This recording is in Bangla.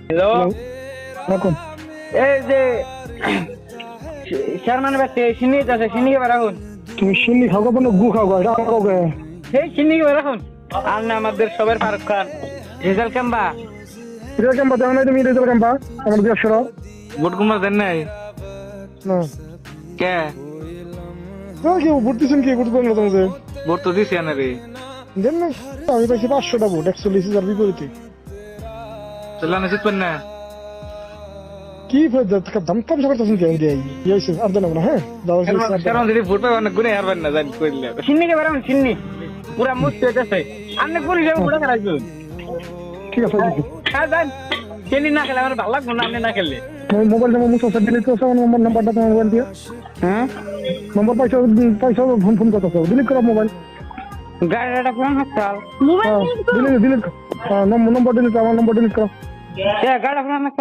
হ্যালো, রাখুন। এই যে চেয়ারম্যান ব্যক্তি সিন্নি আছে, সিন্নিকে বেরাখুন। তুমি সিন্নি খাও গো না গু খাও গো? এটা আমার কাউকে সেই সিন্নিকে বেরাখুন। আর না আমাদের সবের ফারুক খান রেজাল্ট কেমবা রেজাল্ট ক্যাম্পা দেওয়া নাই? তুমি রেজাল্ট ক্যাম্পা আমার জিজ্ঞাসা করো ভোট কুমার দেন নাই না। কে? কি ভোট দিচ্ছেন? কি ভোট করলো তোমাদের? ভোট তো দিছি না রে। দেন না। আমি পাইছি 500টা ভোট 41,000 বিপরীতে। চললাম জিতবেন না। কি দাম কম করতেছেন কি? ইয়েছে আর দেন না। হ্যাঁ দাও। চেয়ারম্যান যদি ভোট পাই অনেক গুণে হারবেন না জানি কইলে। সিন্নিকে বেরাখুন, সিন্নি পুরা মুস্ত হইতেছে। আপনি কোন হিসাবে ভোট খেলাইছেন? ঠিক আছে। হ্যাঁ জান, সিন্নি না খেলে আমার ভালো লাগবে না, আপনি না খেললে। মোবাইল নাম্বার মুছে ডিলিট করছো আমার নাম্বারটা তোমার মোবাইল দিয়ে। হ্যাঁ, নম্বর পাইছো পাইছো ফোন করতেছো ডিলিট করো মোবাইল। গাড়িটা কোন হাসপাতাল? ডিলিট ডিলিট নম্বর ডিলিট আমার নম্বর ডিলিট করো। গাড়ি আপনার না